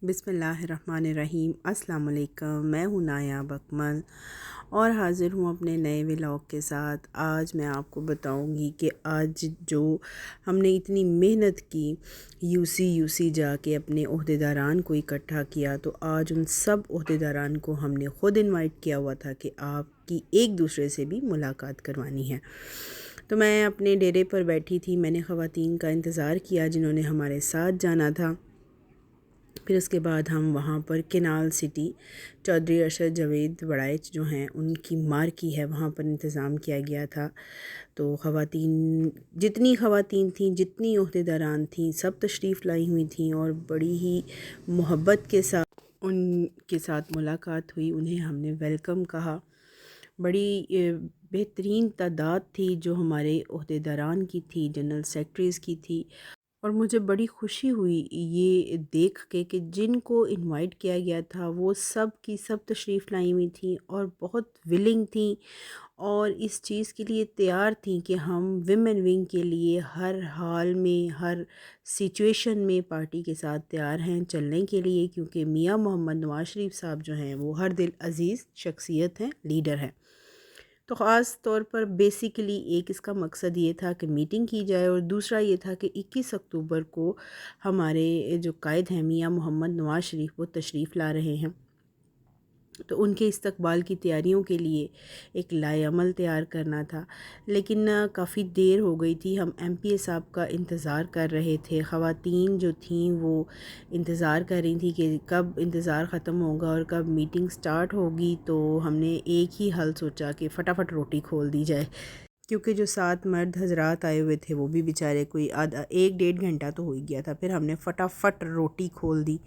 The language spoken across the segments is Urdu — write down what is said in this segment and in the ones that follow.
بسم اللہ الرحمن الرحیم۔ السلام علیکم، میں ہوں نایاب اکمل اور حاضر ہوں اپنے نئے ولاگ کے ساتھ۔ آج میں آپ کو بتاؤں گی کہ آج جو ہم نے اتنی محنت کی یو سی جا کے اپنے عہدیداران کو اکٹھا کیا، تو آج ان سب عہدیداران کو ہم نے خود انوائٹ کیا ہوا تھا کہ آپ کی ایک دوسرے سے بھی ملاقات کروانی ہے۔ تو میں اپنے ڈیرے پر بیٹھی تھی، میں نے خواتین کا انتظار کیا جنہوں نے ہمارے ساتھ جانا تھا۔ پھر اس کے بعد ہم وہاں پر کینال سٹی چودھری ارشد جاوید وڑائچ جو ہیں ان کی مارکی ہے، وہاں پر انتظام کیا گیا تھا۔ تو جتنی خواتین تھیں، جتنی عہدیداران تھیں، سب تشریف لائی ہوئی تھیں اور بڑی ہی محبت کے ساتھ ان کے ساتھ ملاقات ہوئی، انہیں ہم نے ویلکم کہا۔ بڑی بہترین تعداد تھی جو ہمارے عہدیداران کی تھی، جنرل سیکرٹریز کی تھی، اور مجھے بڑی خوشی ہوئی یہ دیکھ کے کہ جن کو انوائٹ کیا گیا تھا وہ سب کی سب تشریف لائی ہوئی تھیں اور بہت ولنگ تھیں اور اس چیز کے لیے تیار تھیں کہ ہم ویمن ونگ کے لیے ہر حال میں، ہر سچویشن میں پارٹی کے ساتھ تیار ہیں چلنے کے لیے، کیونکہ میاں محمد نواز شریف صاحب جو ہیں وہ ہر دل عزیز شخصیت ہیں، لیڈر ہیں۔ تو خاص طور پر بیسیکلی ایک اس کا مقصد یہ تھا کہ میٹنگ کی جائے، اور دوسرا یہ تھا کہ 21 اکتوبر کو ہمارے جو قائد ہیں میاں محمد نواز شریف وہ تشریف لا رہے ہیں، تو ان کے استقبال کی تیاریوں کے لیے ایک لائحہ عمل تیار کرنا تھا۔ لیکن کافی دیر ہو گئی تھی، ہم ایم پی اے صاحب کا انتظار کر رہے تھے، خواتین جو تھیں وہ انتظار کر رہی تھیں کہ کب انتظار ختم ہوگا اور کب میٹنگ سٹارٹ ہوگی۔ تو ہم نے ایک ہی حل سوچا کہ فٹافٹ روٹی کھول دی جائے، کیونکہ جو 7 مرد حضرات آئے ہوئے تھے وہ بھی بیچارے کوئی ایک ڈیڑھ گھنٹہ تو ہو ہی گیا تھا۔ پھر ہم نے فٹافٹ روٹی کھول دی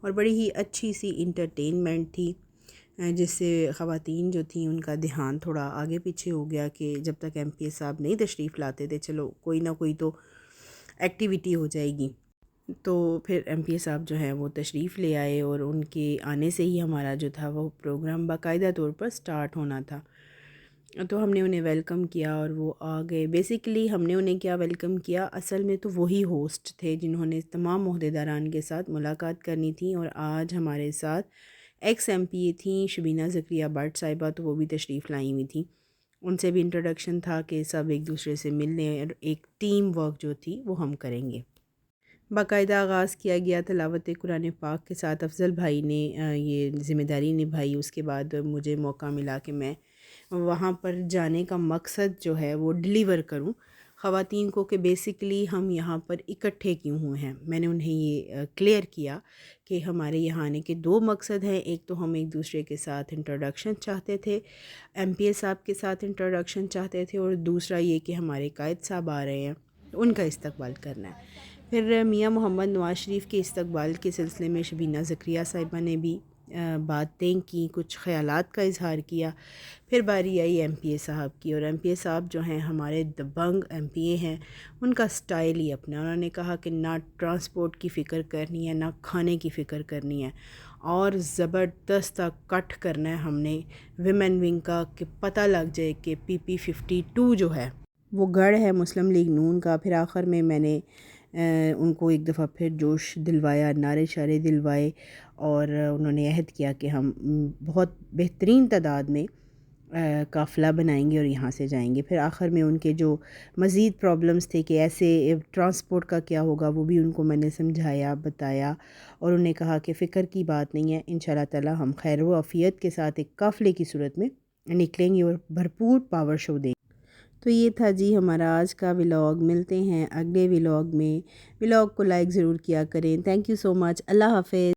اور بڑی ہی اچھی سی انٹرٹینمنٹ تھی، جس سے خواتین جو تھیں ان کا دھیان تھوڑا آگے پیچھے ہو گیا کہ جب تک ایم پی اے صاحب نہیں تشریف لاتے تھے چلو کوئی نہ کوئی تو ایکٹیویٹی ہو جائے گی۔ تو پھر ایم پی اے صاحب جو ہیں وہ تشریف لے آئے اور ان کے آنے سے ہی ہمارا جو تھا وہ پروگرام باقاعدہ طور پر سٹارٹ ہونا تھا۔ تو ہم نے انہیں ویلکم کیا اور وہ آ گئے۔ بیسیکلی ہم نے انہیں کیا ویلکم کیا، اصل میں تو وہی ہوسٹ تھے جنہوں نے تمام عہدیداران کے ساتھ ملاقات کرنی تھی، اور آج ہمارے ساتھ ایکس ایم پی اے تھیں شبینہ زکریا بٹ صاحبہ، تو وہ بھی تشریف لائی ہوئی تھیں۔ ان سے بھی انٹروڈکشن تھا کہ سب ایک دوسرے سے ملنے اور ایک ٹیم ورک جو تھی وہ ہم کریں گے۔ باقاعدہ آغاز کیا گیا تلاوت قرآن پاک کے ساتھ، افضل بھائی نے یہ ذمہ داری نبھائی۔ اس کے بعد مجھے موقع ملا کہ میں وہاں پر جانے کا مقصد جو ہے وہ ڈیلیور کروں خواتین کو کہ بیسیکلی ہم یہاں پر اکٹھے کیوں ہوئے ہیں۔ میں نے انہیں یہ کلیئر کیا کہ ہمارے یہاں آنے کے 2 مقصد ہیں، ایک تو ہم ایک دوسرے کے ساتھ انٹروڈکشن چاہتے تھے، ایم پی اے صاحب کے ساتھ انٹروڈکشن چاہتے تھے، اور دوسرا یہ کہ ہمارے قائد صاحب آ رہے ہیں ان کا استقبال کرنا ہے۔ پھر میاں محمد نواز شریف کے استقبال کے سلسلے میں شبینہ زکریا صاحبہ نے بھی باتیں کی، کچھ خیالات کا اظہار کیا۔ پھر باری آئی ایم پی اے صاحب کی، اور ایم پی اے صاحب جو ہیں ہمارے دبنگ ایم پی اے ہیں، ان کا سٹائل ہی اپنا، انہوں نے کہا کہ نہ ٹرانسپورٹ کی فکر کرنی ہے، نہ کھانے کی فکر کرنی ہے، اور زبردست کٹ کرنا ہے ہم نے ویمن ونگ کا کہ پتہ لگ جائے کہ PP52 جو ہے وہ گڑھ ہے مسلم لیگ نون کا۔ پھر آخر میں نے ان کو ایک دفعہ پھر جوش دلوایا، نعرے شعرے دلوائے، اور انہوں نے عہد کیا کہ ہم بہت بہترین تعداد میں قافلہ بنائیں گے اور یہاں سے جائیں گے۔ پھر آخر میں ان کے جو مزید پرابلمز تھے کہ ایسے ٹرانسپورٹ کا کیا ہوگا، وہ بھی ان کو میں نے سمجھایا، بتایا، اور انہیں کہا کہ فکر کی بات نہیں ہے، انشاءاللہ تعالی ہم خیر و عافیت کے ساتھ ایک قافلے کی صورت میں نکلیں گے اور بھرپور پاور شو دیں گے۔ تو یہ تھا جی ہمارا آج کا ولاگ۔ ملتے ہیں اگلے ولاگ میں، ولاگ کو لائک ضرور کیا کریں۔ تھینک یو سو مچ، اللہ حافظ۔